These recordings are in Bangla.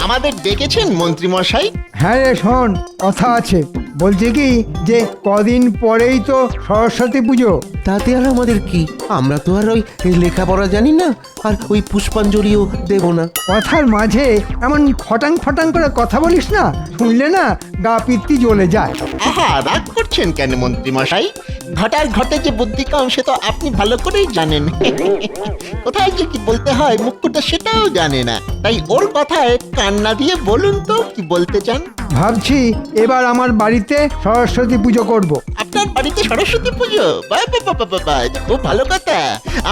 আমাদের ডেকেছেন মন্ত্রী মশাই? হ্যাঁ রে শোন, কথা আছে। বলছি কি যে কদিন পরেই তো সরস্বতী পুজো। তাতে আর আমাদের কি? আমরা তো আর ওই লেখাপড়া জানি না, আর ওই পুষ্পাঞ্জলিও দেব না। কথার মাঝে এমন ফটাং ফটাং করে কথা বলিস না, শুনলে না গা পিত্তি জ্বলে যায়। আহা, রাগ করছেন কেন মন্ত্রী মশাই? ঘটার ঘটে যে বুদ্ধি কম সে তো আপনি ভালো করেই জানেন। কোথায় যে কি বলতে হয় মুখ্যটা সেটাও জানে না, তাই ওর কথায় কান্না দিয়ে বলুন তো কি বলতে চান। ভাবছি এবার আমার বাড়িতে সরস্বতী পুজো করব। আপনার বাড়িতে সরস্বতী পুজো? বাহ বাহ বাহ বাহ বাহ, এটা খুব ভালো কথা।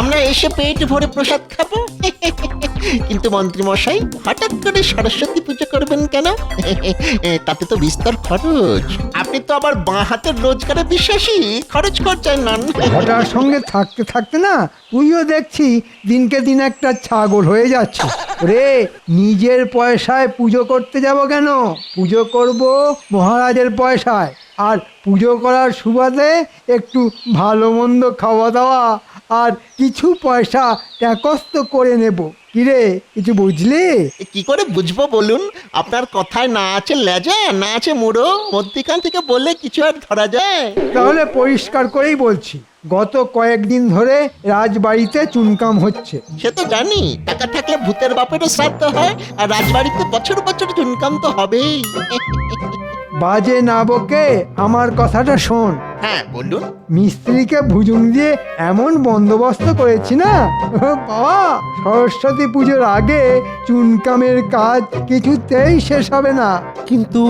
আমরা এসে পেট ভরে প্রসাদ খাবো। কিন্তু মন্ত্রী মশাই, হঠাৎ করে সরস্বতী পুজো করবেন কেন? তাতে তো বিস্তর খরচ। আপনি তো আবার বাঁ হাতের রোজগারে বিশ্বাসী, খরচ করছেন না। ঘটার সঙ্গে থাকতে থাকতে না তুইও দেখছি দিনকে দিন একটা ছাগল হয়ে যাচ্ছে রে। নিজের পয়সায় পুজো করতে যাব কেন? পুজো করব মহারাজের পয়সায়, আর পুজো করার সুবাদে একটু ভালো মন্দ খাওয়া দাওয়া আর কিছু পয়সা ট্যাকস্ত করে নেব। কিরে, কিছু বুঝলি? কি করে বুঝবো বলুন? আপনার কথায় না আছে লেজা, না আছে মুড়ো, মধ্যিখান থেকে বললে কিছু আর ধরা যায়? তাহলে পরিষ্কার করেই বলছি, গত কয়েকদিন ধরে রাজবাড়িতে চুনকাম হচ্ছে। সে তো জানি, টাকা থাকলে ভূতের বাপেরও শ্রাদ্ধ হয়, আর রাজবাড়িতে বছর বছর চুনকাম তো হবেই। বাজে না বকে আমার কথাটা শোন। হ্যাঁ বলুন। মিস্ত্রিকে ভুজুং দিয়ে এমন বন্দোবস্ত করেছি না বাবা, সরস্বতী পুজোর আগে চুনকামের কাজ কিছুতেই শেষ হবে না। কিন্তু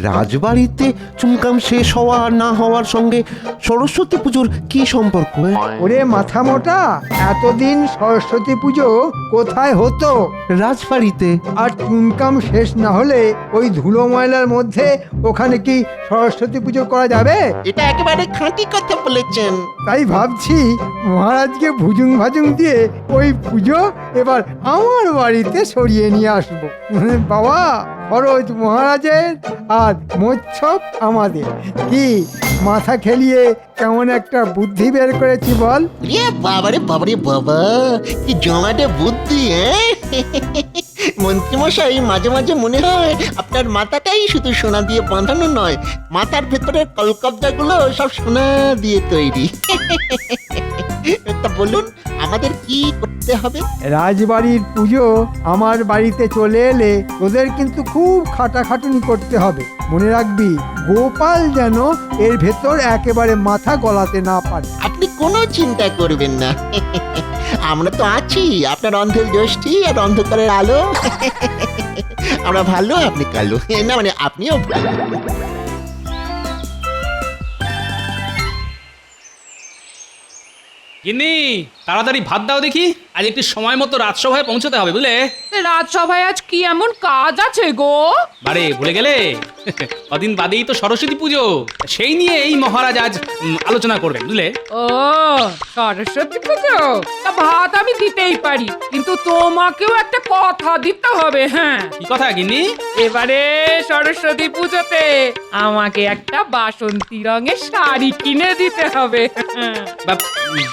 রাজবাড়িতে চুনকাম শেষ হওয়া আর না হওয়ার সঙ্গে সরস্বতী পুজোর কি সম্পর্ক? ওরে মাথা মোটা, এতদিন সরস্বতী পুজো কোথায় হতো? রাজবাড়িতে। আর চুনকাম শেষ না হলে ওই ধুলো ময়লার মধ্যে ওখানে কি সরস্বতী পুজো করা যাবে? এটা একেবারে খাঁটি কথা বলেছেন। তাই ভাবছি মহারাজকে ভুজুং ভাজুং দিয়ে ওই পুজো এবার আমার বাড়িতে সরিয়ে নিয়ে আসবো। বাবা, খরচ মহারাজের আর মোচ্ছব আমাদের। কি মাথা খেলিয়ে কেমন একটা বুদ্ধি বের করেছি বল? বাবারে বাবারে বাবা, কি জমাটে বুদ্ধি! মন্ত্রী মশাই, মাঝে মাঝে মনে হয় আপনার মাথাটাই শুধু সোনা দিয়ে বাঁধানো নয়, মাথার ভেতরের কলকবজাগুলো সব সোনা দিয়ে তৈরি। তা বলুন, আমাদের কি করতে হবে? রাজবাড়ির পুজো আমার বাড়িতে চলে এলে তোদের কিন্তু খুব খাটাখাটুনি করতে হবে। মনে রাখবি, গোপাল যেন এর ভেতর একেবারে মাথা গলাতে না পারে। আপনি কোনো চিন্তা করবেন না, আমরা তো আছি, আপনার অন্ধের জ্যোষ্ঠী আর অন্ধকারের আলো। আমরা ভালো, আপনি কালো না, মানে আপনিও ভালো। গিন্নি, তাড়াতাড়ি ভাত দাও দেখি, আজ একটু সময় মতো রাজসভায় পৌঁছতে হবে বুঝলে। রাজসভায় আজ কি এমন কাজ আছে গো? বারে ভুলে গেলে? কদিন বাদেই তো সরস্বতী পুজো, সেই নিয়ে এই মহারাজ আজ আলোচনা করবেন বুঝলে। ও সরস্বতী পুজো, তা ভাত আমি দিতেই পারি, কিন্তু তোমাকেও একটা কথা দিতে হবে। হ্যাঁ, কি কথা গিন্নি? এবারে সরস্বতী পুজোতে আমাকে একটা বাসন্তী রঙের শাড়ি কিনে দিতে হবে।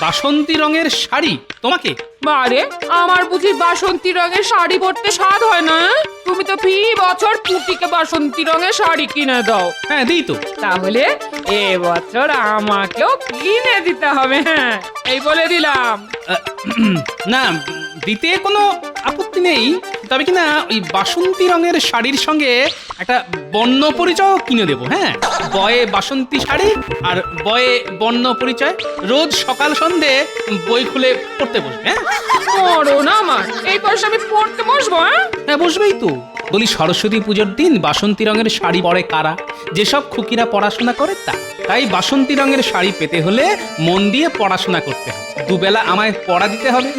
বাসন্তী রঙের শাড়ি তোমাকে? বারে, আমার বুঝি বাসন্তী রঙের শাড়ি পরতে স্বাদ হয় না? তুমি তো ফি বছর পুটিকে বাসন্তী রঙের শাড়ি কিনে দাও। হ্যাঁ দিই তো। তাহলে এবছর আমাকেও কিনে দিতে হবে। হ্যাঁ, এই বলে দিলাম। না, দিতে কোনো আপত্তি নেই, তবে কিনা ওই বাসন্তী রঙের শাড়ির সঙ্গে একটা বর্ণ পরিচয় কিনে দেবো। হ্যাঁ, বয়ে বাসন্তী শাড়ি আর বয়ে বর্ণ পরিচয়, রোজ সকাল সন্ধে বই খুলে পড়তে বসবে। হ্যাঁ, মরো না আমার, এই বয়সে আমি পড়তে বসবো? হ্যাঁ বসবেই তো। বলি, সরস্বতী পুজোর দিন বাসন্তী রঙের শাড়ি পরে কারা? যেসব খুকিরা পড়াশোনা করে তা। তাই বাসন্তী রঙের শাড়ি পেতে হলে মন দিয়ে পড়াশোনা করতে হবে, দুবেলা আমায় পড়া দিতে হবে।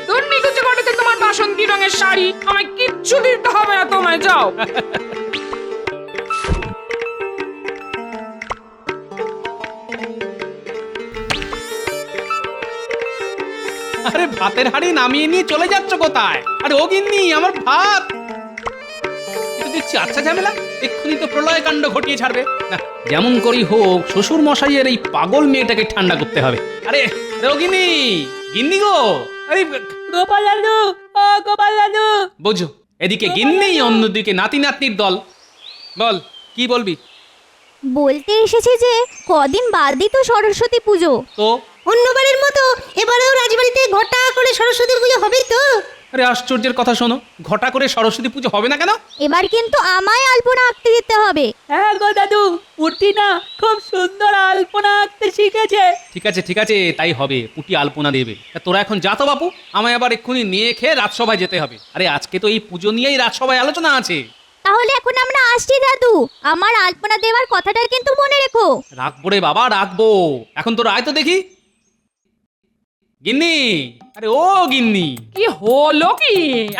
দুর্নীতি করতে তোমার বাসন্তী রঙের শাড়ি আমায় কিচ্ছু দিতে হবে না, তোমায় যাও। আরে ভাতের হাঁড়ি নামিয়ে নিয়ে চলে যাচ্ছ কোথায়? আরে ও গিন্নি, আমার ভাত। দেখছি আচ্ছা ঝামেলা, এক্ষুনি তো প্রলয় কাণ্ড ঘটিয়ে ছাড়বে। না, যেমন করি হোক শ্বশুর মশাইয়ের এই পাগল মেয়েটাকে ঠান্ডা করতে হবে। আরে গিন্নি, গিন্নি গো, আরে গোপাল দাদু, ও গোপাল দাদু। বোঝো, এদিকে গিন্নি, অন্যদিকে নাতি নাতনির দল। বল, কি বলবি? বলতে এসেছি যে কদিন বাদই তো সরস্বতী পুজো। তো অন্যবারের মতো এবারেও রাজবাড়িতে ঘটা করে সরস্বতী পুজো হবে তো? আরে আশ্চর্যের কথা শোনো, ঘটা করে সরস্বতী পুজো হবে না কেন? এবার কিন্তু আমায় আলপনা আঁকতে দিতে হবে। হ্যাঁ গো দাদু, পুটি না খুব সুন্দর আলপনা আঁকতে শিখেছে। ঠিক আছে, তাই হবে। পুটি আলপনা দেবে। তা তোরা এখন যা তো বাপু, আমায় আবার এক্ষুনি নিয়ে খেয়ে রাজসভায় যেতে হবে। আরে আজকে তো এই পুজো নিয়েই রাজসভায় আলোচনা আছে। তাহলে এখন আমরা আসছি দাদু, আমার আলপনা দেওয়ার কথাটা কিন্তু মনে রেখো। রাখবো রে বাবা, রাখবো। এখন তোরা আয় তো দেখি। গিন্নি, আরে ও গিন্নি, কি হলো কি?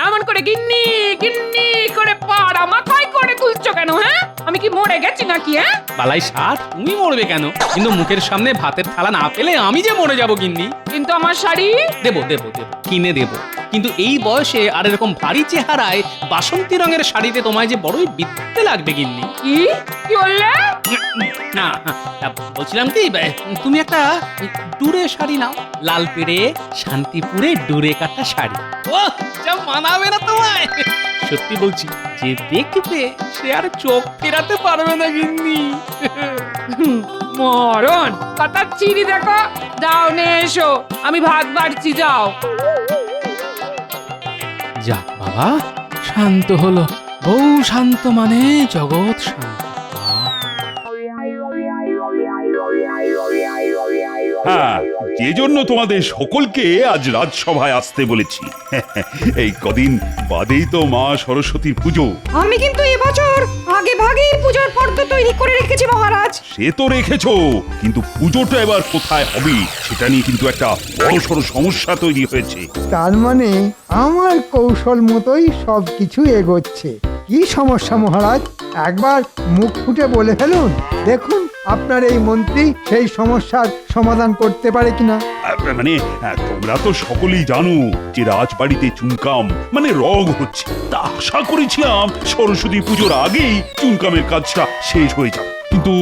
এমন করে গিন্নি গিন্নি করে পাড়া মাথায় করে তুলছো কেন? হ্যাঁ, আমি কি মরে গেছি নাকি? হ্যাঁ, বালাই ষাট, তুমি মরবে কেন? কিন্তু মুখের সামনে ভাতের থালা না পেলে আমি যে মরে যাব গিন্নি। কিন্তু আমার শাড়ি দেবো, কিনে দেবো। কিন্তু এই বয়সে আর এরকম ভারী চেহারায় বাসন্তী রঙের শাড়িতে তোমায় যে বড়ই বিদ্যে লাগবে গিন্নি। কি কি বললে? না, বলছিলাম কি, তুমি একটা ডুরে শাড়ি নাও, লাল পেড়ে শান্তিপুরে ডুরে কাটা শাড়ি। ও যা মানাবে না তোমায়, সত্যি বলছি। যে দেখবে সে আর চোখ ফেরাতে পারবে না গিন্নি। মরণ কথা চিনি দেখো। যাও নে এসো, আমি ভাত বাড়ছি, যাও। যাক বাবা, শান্ত হলো। বউ শান্ত মানে জগৎ শান্ত। হ্যাঁ, যে জন্য তোমাদের সকলকে আজ রাজসভায় আসতে বলেছি। এই কদিন বাদেই তো মা সরস্বতীর পুজো। আমি কিন্তু এবছর আগে ভাগেই পূজার ফর্দ তৈরি করে রেখেছি মহারাজ। সে তো রেখেছো, কিন্তু পুজোটা এবার কোথায় হবে সেটা নিয়ে কিন্তু একটা বড়সড় সমস্যা তৈরি হয়েছে। তার মানে আমার কৌশল মতোই সব কিছু এগোচ্ছে। কি সমস্যা মহারাজ? একবার মুখ ফুটে বলে ফেলুন, দেখুন আপনার এই মন্ত্রী সেই সমস্যার সমাধান করতে পারে কিনা। মানে তোমরা তো সকলেই জানো যে রাজবাড়িতে চুনকাম মানে রগ হচ্ছে। তা আশা করেছিলাম সরস্বতী পুজোর আগেই চুনকামের কাজটা শেষ হয়ে যাবে, কিন্তু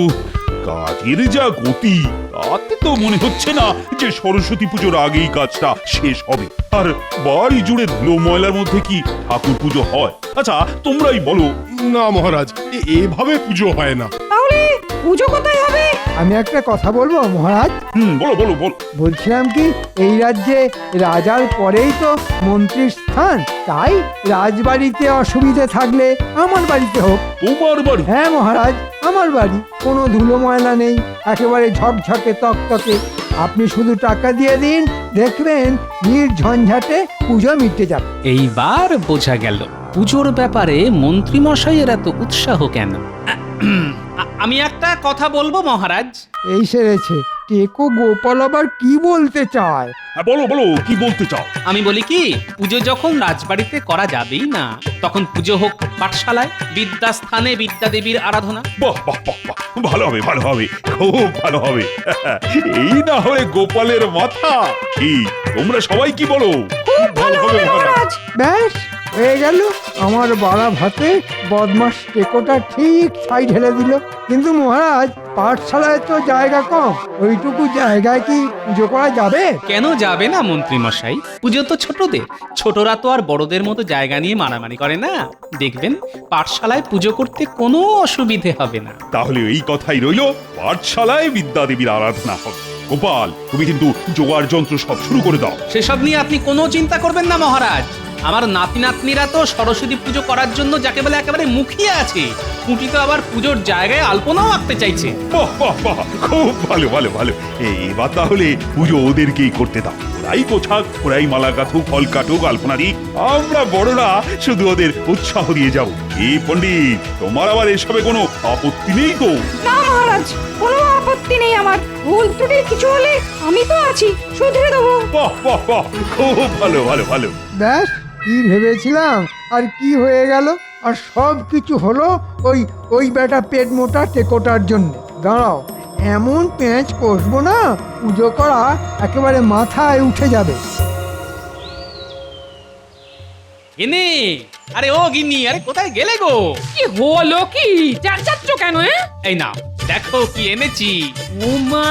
কাজের যা গতি তাতে তো মনে হচ্ছে না যে সরস্বতী পুজোর আগেই কাজটা শেষ হবে। আর বাড়ি জুড়ে ধুলো ময়লার মধ্যে কি ঠাকুর পুজো হয়? আচ্ছা তোমরাই বলো। না মহারাজ, এভাবে পুজো হয় না। তাহলে পুজো কোথায় হবে? আমি একটা কথা বলবো মহারাজ। বলো বলো বলো। বলছিলাম কি, এই রাজ্যে রাজার পরেই তো মন্ত্রীর স্থান, তাই রাজবাড়িতে অসুবিধে থাকলে আমার বাড়িতে হোক। তোমার বাড়ি? হ্যাঁ মহারাজ, আমার বাড়ি। কোনো ধুলো ময়লা নেই, একেবারে ঝকঝকে তকতকে। আপনি শুধু টাকা দিয়ে দিন, দেখবেন নির্ঝঞ্ঝাটে পুজো মিটে যাবে। এইবার বোঝা গেল পুজোর ব্যাপারে মন্ত্রী মশাইয়ের এত উৎসাহ কেন। আমি একটা কথা বলবো মহারাজ। এই সেরেছে, টেকো গোপাল আবার কি বলতে চায়? হ্যাঁ বলো বলো, কি বলতে চাও? আমি বলি কি, পুজো যখন রাজবাড়িতে করা যাবেই না, তখন পুজো হোক পাঠশালায়, বিদ্যাস্থানে বিদ্যাদেবীর আরাধনা। বাহ বাহ বাহ বাহ, ভালো হবে ভালো হবে, খুব ভালো হবে। এই না হয় গোপালের মাথা। কি তোমরা সবাই কি বলো? খুব ভালো হবে মহারাজ। ব্যাস হয়ে গেল, আমার বাড়া ভাতে বদমাস টেকোটা ঠিক ছাই ঢেলে দিল। কিন্তু মহারাজ, পাঠশালায় তো জায়গা কম, ওইটুকু জায়গায় কি পুজো করা যাবে? কেন যাবে না মন্ত্রী মশাই? পুজো তো ছোটদের, ছোটরা তো আর বড়দের মতো জায়গা নিয়ে মারামারি করে না। দেখবেন পাঠশালায় পুজো করতে কোনো অসুবিধে হবে না। তাহলে এই কথাই রইলো, পাঠশালায় বিদ্যাদেবীর আরাধনা হবে। গোপাল, তুমি কিন্তু জোগাড় যন্ত্র সব শুরু করে দাও। সেসব নিয়ে আপনি কোনো চিন্তা করবেন না মহারাজ। আমার নাতি নাতনিরা তো সরস্বতী পুজো করার জন্য যাকে বলে একেবারে মুখিয়ে আছে। পুঁটি তো আবার পুজোর জায়গায় আলপনাও আঁকতে চাইছে। বাহ বাহ বাহ, খুব ভালো ভালো ভালো। এবার তাহলে পুজো ওদেরকেই করতে দাও। ওরাই পোছাক, ওরাই মালা গাঁথুক, ফল কাটুক, আলপনা দিক। আমরা বড়রা শুধু ওদের উৎসাহ দিয়ে যাব। এই পণ্ডিত, তোমার আবার এসবে কোনো আপত্তি নেই তো? না মহারাজ, কোনো আপত্তি নেই আমার। ভুল ত্রুটি কিছু হলে আমি তো আছি, শুধরে দেবো। বাহ বাহ বাহ, খুব ভালো ভালো ভালো। ব্যাস, কি ভেবেছিলাম আর কি হয়ে গেল। আর সব কিছু হলো ওই বেটা পেট মোটা টেকোটার জন্য। দাঁড়াও, এমন পেঁচ কষবো না, পুজো করা একেবারে মাথায় উঠে যাবে। গিন্নি, আরে ও গিন্নি, আরে কোথায় গেলে গো? কি হলো কি? যাচ্ছ কেন? এই নাও দেখো কি এনেছি। উমা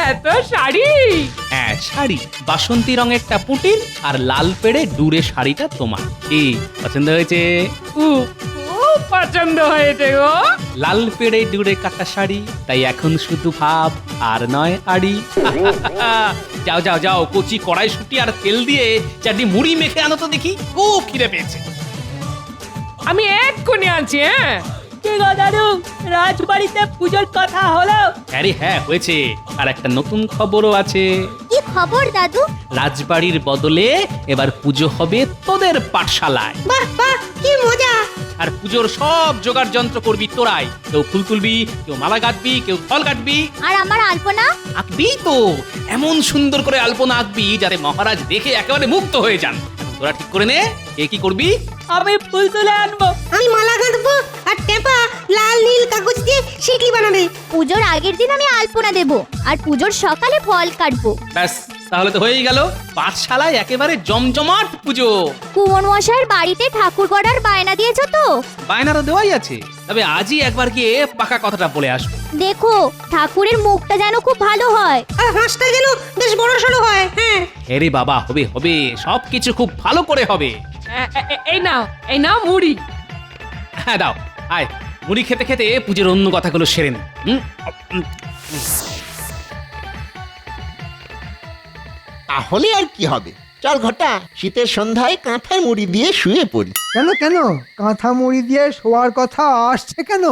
এত শাড়ি! হ্যাঁ, শাড়ি বাসন্তী রঙেরটা পুটির আর লাল পেড়ে ডুরে শাড়িটা তোমার। কি পছন্দ হয়েছে? খুব খুব পছন্দ হয়েছে গো। লাল পেড়ে ডুরে কাটা শাড়ি, তাই এখন শুধু ভাব আর নয় আড়ি। যাও যাও যাও, কচি কড়াইশুঁটি আর তেল দিয়ে চারটি মুড়ি মেখে আনো তো দেখি, খুব খিদে পেয়েছে। আমি এক্ষুনি আনছি। হ্যাঁ, কি গো দাদু, রাজবাড়িতে পুজোর কথা হলো? আরে হ্যাঁ, হয়েছে। আর একটা নতুন খবরও আছে। কি খবর দাদু? রাজবাড়ির বদলে এবার পুজো হবে তোদের পাঠশালায়। বাহ বাহ, কি মজা! আর পুজোর সব জোগাড় যন্ত্র করবি তোরাই। কেউ ফুল তুলবি, কেউ মালা গাঁথবি, কেউ ফল কাটবি। আর আমার আলপনা? আঁকবি তো, এমন সুন্দর করে আলপনা আঁকবি যাতে মহারাজ দেখে একেবারে মুগ্ধ হয়ে যান। তোরা ঠিক করে নে কে কি করবি। আমি ফুল তুলে আনবো। আমি মালা গাঁথবো আর টেপা লাল নীল কাগজ দিয়ে শিকলি বানাবে। পুজোর আগের দিন আমি আলপনা দেব আর পুজোর সকালে ফল কাটবো। ব্যাস, তাহলে তো হয়েই গেল। পাঠশালায় একেবারে জমজমাট পুজো। কুমন মশাইয়ের বাড়িতে ঠাকুর গড়ার বায়না দিয়েছো তো? বায়নারও দেওয়াই আছে, তবে আজই একবার গিয়ে পাকা কথাটা বলে আসবো। দেখো ঠাকুরের মুখটা যেন খুব ভালো হয়। আর হাঁসটা যেন বেশ বড় সড়ো হয়। হ্যাঁ, আরে বাবা, হবে হবে, সবকিছু খুব ভালো করে হবে। এই নাও, এই নাও মুড়ি। হ্যাঁ দাও, আয় মুড়ি খেতে খেতে পুজোর অন্য কথাগুলো সেরে নে। তাহলে আর কি হবে, চল ঘটা, শীতের সন্ধ্যায় কাঁথায় মুড়ি দিয়ে শুয়ে পড়ি। কেন কেন কাঁথা মুড়ি দিয়ে শোয়ার কথা আসছে কেন?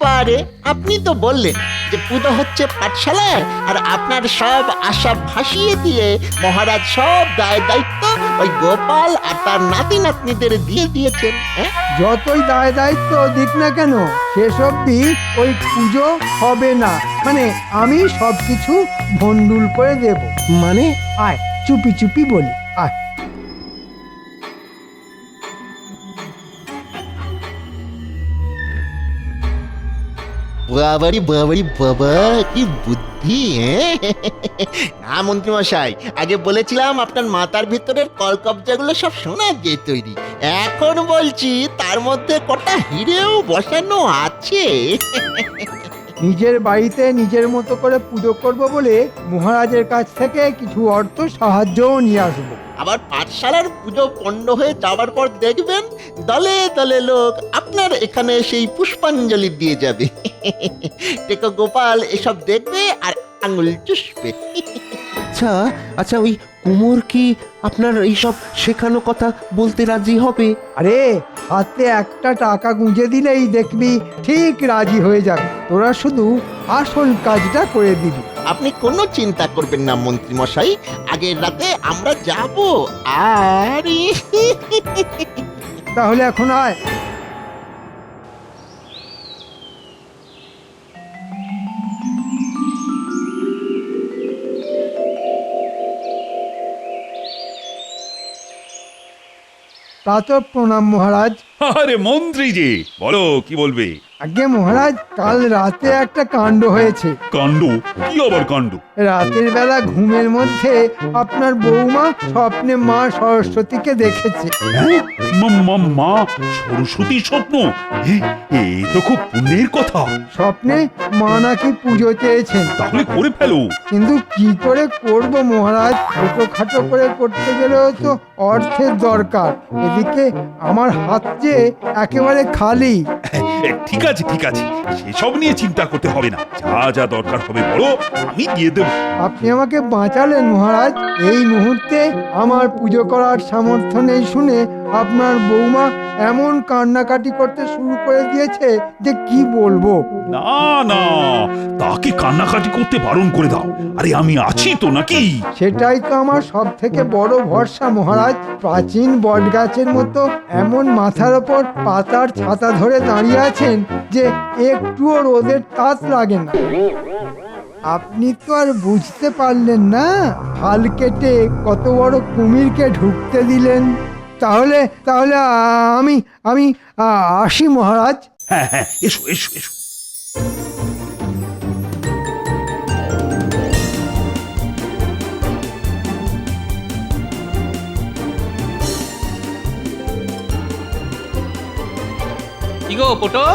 বারে, আপনি তো বললেন যে পুজো হচ্ছে পাঠশালায়, আর আপনার সব আশা ভাসিয়ে দিয়ে মহারাজ সব দায় দায়িত্ব ওই গোপাল আর তার নাতি নাতনিদের দিয়ে দিয়েছেন। হ্যাঁ, যতই দায় দায়িত্ব দিক না কেন, শেষ অবধি ওই পুজো হবে না। মানে আমি সবকিছু ভন্ডুল করে দেব। মানে আয় চুপি চুপি বলি, আয়। বাবারি বাবারি বাবা, কি বুদ্ধি! হ্যাঁ না মন্ত্রী মশাই, আগে বলেছিলাম আপনার মাথার ভিতরের কলকবজাগুলো সব সোনা দিয়ে তৈরি। এখন বলছি তার মধ্যে কটা হিরেও বসানো আছে। নিজের বাড়িতে নিজের মতো করে পুজো করব বলে মহারাজের কাছ থেকে কিছু অর্থ সাহায্যও নিয়ে আসবো। আবার পাঠশালার পুজো পণ্ড হয়ে যাওয়ার পর দেখবেন দলে দলে লোক আপনার এখানে সেই পুষ্পাঞ্জলি দিয়ে যাবে। টেকো গোপাল এসব দেখবে আর আঙুল চুষবে। আচ্ছা আচ্ছা, ওই কুমোর কি আপনার এইসব শেখানো কথা বলতে রাজি হবে? আরে হাতে একটা টাকা গুঁজে দিলেই দেখবি ঠিক রাজি হয়ে যাবে। তোরা শুধু আসল কাজটা করে দিবি। আপনি কোনো চিন্তা করবেন না মন্ত্রী মশাই, আগের রাতে আমরা যাব। আর তাহলে এখন আয়। তা তো প্রণাম মহারাজ। আরে মন্ত্রী যে, বলো কি বলবে? আগে মহারাজ, কাল রাতে একটা কাণ্ড হয়েছে। কাণ্ড? কি আবার কাণ্ড? রাতের বেলা ঘুমের মধ্যে আপনার বৌমা স্বপ্নে মা সরস্বতীকে দেখেছে। হ্যাঁ? মা সরস্বতী স্বপ্ন? এ তো খুব পুণ্যের কথা। স্বপ্নে মা নাকি পুজো চেয়েছেন। তাহলে করে ফেলো। কিন্তু কি করে করব মহারাজ? ছোটখাটো করে করতে গেলেও তো অর্থের দরকার। এদিকে আমার হাত যে একেবারে খালি। ঠিক আছে ঠিক আছে, সেসব নিয়ে চিন্তা করতে হবে না। যা যা দরকার হবে বলো, আমি দিয়ে দেব। আপনি আমাকে বাঁচালেন মহারাজ। এই মুহূর্তে আমার পুজো করার সামর্থ্য নেই শুনে আপনার বৌমা এমন কান্নাকাটি করতে শুরু করে দিয়েছে যে কি বলবো। না না, তাকে কান্নাকাটি করতে বারণ করে দাও। আরে আমি আছি তো নাকি? সেটাই তো আমার সব থেকে বড় ভরসা মহারাজ। প্রাচীন বটগাছের মতো এমন মাথার ওপর পাতার ছাতা ধরে দাঁড়িয়ে আছেন যে একটুও রোদের তাপ লাগে না। আপনি তো আর বুঝতে পারলেন না, হাল কেটে কত বড় কুমিরকে ঢুকতে দিলেন। তাহলে তাহলে আমি আমি আসি মহারাজ। হ্যাঁ হ্যাঁ, এসো এসো এসো। কি গো পোটো,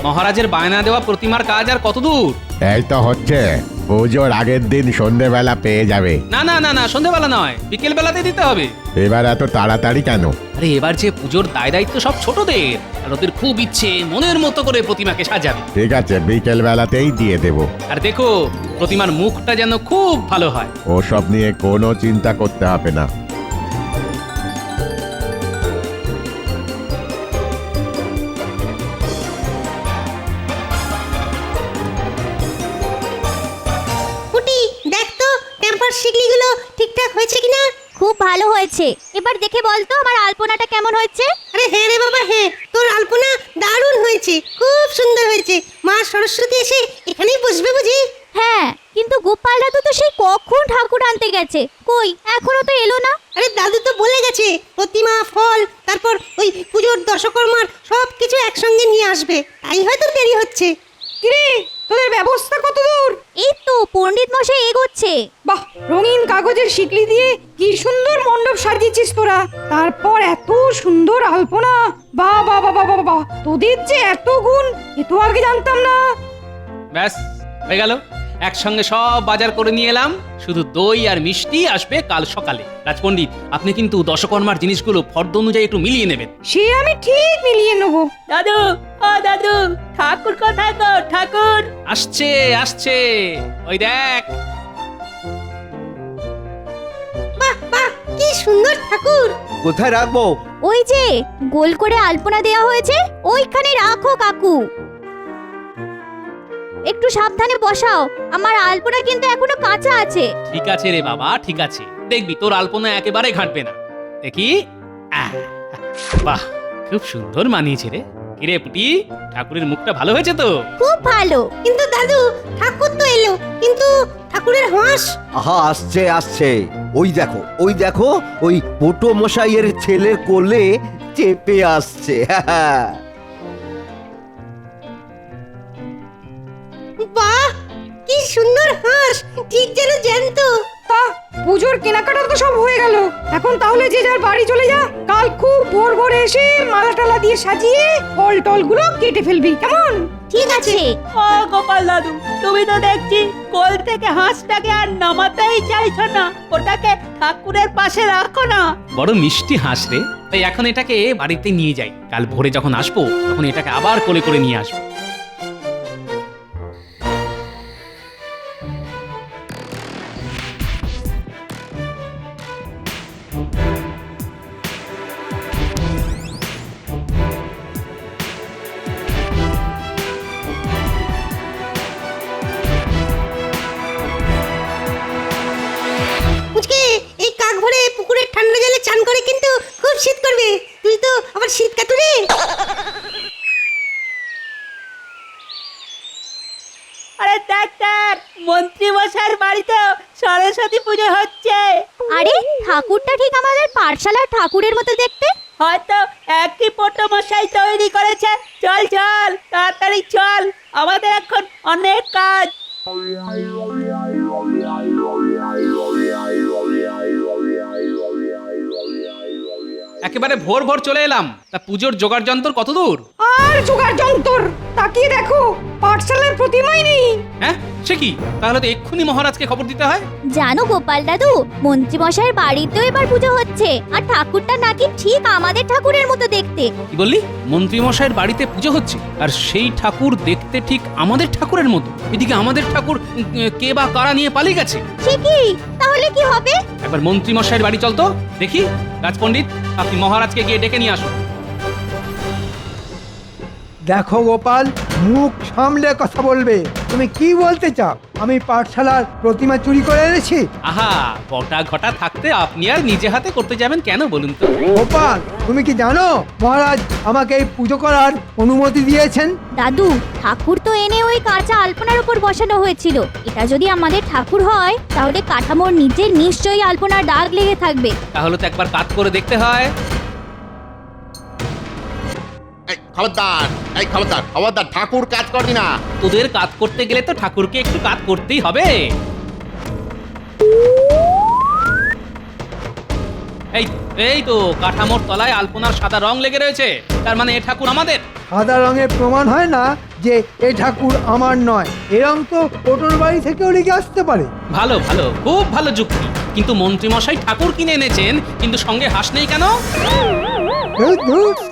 মহারাজের বায়না দেওয়া প্রতিমার কাজ আর কত দূর? এই তো হচ্ছে, পুজোর আগের দিন সন্ধেবেলা পেয়ে যাবে। না না না না, সন্ধেবেলা নয়, বিকেল বেলাতে দিতে হবে। এবার এত তাড়াতাড়ি কেন? আরে এবার যে পুজোর দায় দায়িত্ব সব ছোটদের, আর ওদের খুব ইচ্ছে মনের মতো করে প্রতিমাকে সাজাবে। ঠিক আছে, বিকেল বেলাতেই দিয়ে দেব। আর দেখো প্রতিমার মুখটা যেন খুব ভালো হয়। ওসব নিয়ে কোনো চিন্তা করতে হবে না। পুটি দেখ তো টেম্পার শিকলিগুলো ঠিকঠাক হয়েছে কিনা। খুব ভালো হয়েছে। এবার দেখে বল তো আমার আলপনাটা কেমন হয়েছে। আরে হ্যাঁ রে বাবা হ্যাঁ, তোর আলপনা দারুণ হয়েছে, খুব সুন্দর হয়েছে। মা সরস্বতী এসে এখানেই বসবে বুঝি? হ্যাঁ, কিন্তু গোপাল দাদু তো সেই কখন ঠাকুর আনতে গেছে, কই এখনো তো এলো না। আরে দাদু তো বলে গেছে প্রতিমা, ফল, তারপর ওই পুজোর দশকর্মার সব কিছু একসঙ্গে নিয়ে আসবে, তাই হয়তো দেরি হচ্ছে। কিরে তোদের ব্যবস্থা কত দূর? এই তো পণ্ডিত মশাই এগোচ্ছে। বাহ, রঙিন কাগজের শিকলি দিয়ে কি সুন্দর মণ্ডপ সাজিয়েছিস তোরা। তারপর এত সুন্দর আলপনা, বাহ বাহ বাহ বাহ বাহ, তোদের যে এত গুণ, এ তো আগে জানতাম না। ব্যাস হয়ে গেল, একসঙ্গে সব বাজার করে নিয়ে এলাম। শুধু দই আর মিষ্টি আসবে কাল সকালে। রাজপণ্ডিত, আপনি কিন্তু দশকর্মার জিনিসগুলো ফর্দ অনুযায়ী একটু মিলিয়ে নেবেন। সে আমি ঠিক মিলিয়ে নেবো। দাদু, ও দাদু, ঠাকুর কোথায় গো? ঠাকুর আসছে আসছে, ওই দেখ। বাহ বাহ, কি সুন্দর ঠাকুর। কোথায় রাখবো? ওই যে গোল করে আলপনা দেওয়া হয়েছে, ওইখানে রাখো কাকু। একটু সাবধানে বসাও, আমার আলপনা কিন্তু এখনো কাঁচা আছে। ঠিক আছে রে বাবা, ঠিক আছে, দেখবি তোর আলপনা একেবারে ঘাটবে না। দেখি, আহ, বাহ, খুব সুন্দর মানিয়েছে রে। কিরে পুটি, ঠাকুরের মুখটা ভালো হয়েছে তো? খুব ভালো। কিন্তু দাদু, ঠাকুর তো এলো, কিন্তু ঠাকুরের হাঁস। আহা, আসছে আসছে, ওই দেখো ওই দেখো, ওই পোটো মশাইয়ের ছেলের কোলে চেপে আসছে। বাহ, কি সুন্দর হাঁস, ঠিক যেন জ্যান্ত। তা পুজোর কেনাকাটা তো সব হয়ে গেল, এখন তাহলে যে যার বাড়ি চলে যা। কাল খুব ভোর ভোরে এসে মালা টালা দিয়ে সাজিয়ে ফল টল গুলো কেটে ফেলবি, কেমন? ঠিক আছে। ও গোপাল দাদু, তুমি তো দেখছি কোল থেকে হাঁসটাকে আর নামাতেই চাইছো না। ওটাকে ঠাকুরের পাশে রাখো না। বড় মিষ্টি হাঁস রে, তাই এখন এটাকে বাড়িতে নিয়ে যাই। কাল ভোরে যখন আসবো তখন এটাকে আবার কোলে করে নিয়ে আসবো। এই কাক ভরে পুকুরের ঠান্ডা জলে চান করে কিন্তু খুব শীত করবে। তুই তো আবার শীত কাতুরে। আরে দেখ দেখ, মন্ত্রী মশাইয়ের বাড়িতে সরস্বতী পুজো হচ্ছে। আরে ঠাকুরটা ঠিক আমাদের পাঠশালার ঠাকুরের মতো দেখতে। হয়তো একই পোটো মশাই তৈরি করেছে। চল চল, তাড়াতাড়ি চল, আমাদের এখন অনেক কাজ। একেবারে ভোর ভোর চলে এলাম। তা পুজোর জোগাড় যন্ত্র কত দূর? আর জোগাড় যন্তর, তাকিয়ে দেখো পাঠশালার প্রতিমাই নেই। হ্যাঁ, সে কি? তাহলে তো এক্ষুনি মহারাজকে খবর দিতে হয়। জানো গোপাল দাদু, মন্ত্রী মশাইয়ের বাড়িতেও এবার পুজো হচ্ছে, আর ঠাকুরটা নাকি ঠিক আমাদের ঠাকুরের মতো দেখতে। কি বললি? মন্ত্রী মশাইয়ের বাড়িতে পুজো হচ্ছে, আর সেই ঠাকুর দেখতে ঠিক আমাদের ঠাকুরের মতো? এদিকে আমাদের ঠাকুর কে বা কারা নিয়ে পালিয়ে গেছে। সে কি? তাহলে কি হবে? একবার মন্ত্রী মশাইয়ের বাড়ি চল তো দেখি। রাজপণ্ডিত, আপনি মহারাজকে গিয়ে ডেকে নিয়ে আসুন। দেখো গোপাল, মুখ সামলে কথা বলবে। তুমি কি বলতে চাও? আমি পাঠশালার প্রতিমা চুরি করে এনেছি? আহা, বটা ঘটা থাকতে আপনি আর নিজে হাতে করতে যাবেন কেন বলুন তো? গোপাল, তুমি কি জানো মহারাজ আমাকে এই পুজো করার অনুমতি দিয়েছেন? দাদু, ঠাকুর তো এনে ওই কাঁচা আলপনার উপর বসানো হয়েছিল। এটা যদি আমাদের ঠাকুর হয়, তাহলে কাঠামোর নিচে নিশ্চয়ই আলপনার দাগ লেগে থাকবে। তাহলে তো একবার কাজ করে দেখতে হয়। খবরদার, এই খবরদার, খবরদার, ঠাকুর কাজ করবি না। তোদের কাজ করতে গেলে তো ঠাকুরকে একটু কাজ করতেই হবে। এই এই তো কাঠামোর তলায় আলপনার সাদা রং লেগে রয়েছে, তার মানে এ ঠাকুর আমাদের। সাদা রঙের প্রমাণ হয় না যে এ ঠাকুর আমার নয়। এরম তো ওটোর বাড়ি থেকেও লেগে আসতে পারে। ভালো ভালো, খুব ভালো যুক্তি। কিন্তু মন্ত্রী মশাই ঠাকুর কিনে এনেছেন, কিন্তু সঙ্গে হাঁস নেই কেন?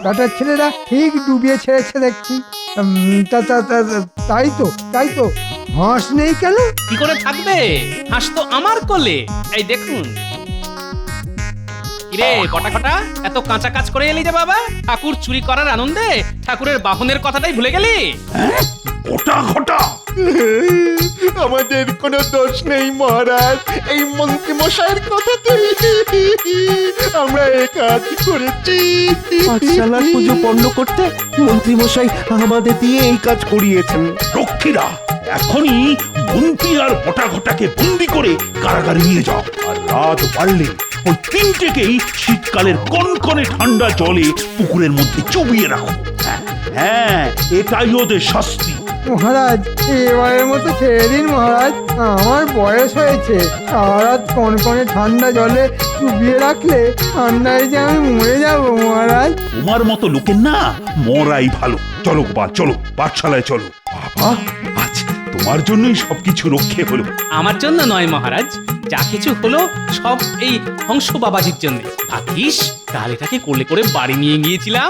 বেটার ছেলেরা ঠিক ডুবিয়ে ছেড়েছে দেখছি। তাই তো হাঁস নেই কেন? কি করে থাকবে, হাঁস তো আমার কোলে। এই দেখুন। কিরে বটাকটা, এত কাঁচা কাজ করে এলি যে বাবা? ঠাকুর চুরি করার আনন্দে ঠাকুরের বাহনের কথাটাই ভুলে গেলি? ওটা ঘটা আমাদের কোনো দোষ নেই মহারাজ, এই মন্ত্রী মশাইয়ের কথাতে আমরা এ কাজ করেছি। পাঠশালার পুজো পণ্য করতে মন্ত্রী মশাই আমাদের দিয়ে এই কাজ করিয়েছেন। রক্ষীরা এখনই বন্তি আর বটা ঘটাকে বন্দি করে কারাগারে নিয়ে যাও। আর রাত বাড়লে ওই তিনটেকেই শীতকালের কনকনে ঠান্ডা জলে পুকুরের মধ্যে চুবিয়ে রাখো। হ্যাঁ, এটাই ওদের শাস্তি। মহারাজ এবারের মতো ছেড়ে দিন মহারাজ, আমার বয়স হয়েছে। সারা রাত কনকনে ঠান্ডা জলে চুবিয়ে রাখলে ঠান্ডায় যে আমি মরে যাব মহারাজ। তোমার মতো লোকের না মরাই ভালো। চলো বা চলো, পাঠশালায় চলো। বাবা, আজ তোমার জন্যই সবকিছু রক্ষে হলো। আমার জন্য নয় মহারাজ, যা কিছু হলো সব এই হংস বাবাজির জন্য। ভাগ্যিস কাল এটাকে কোলে করে বাড়ি নিয়ে গিয়েছিলাম।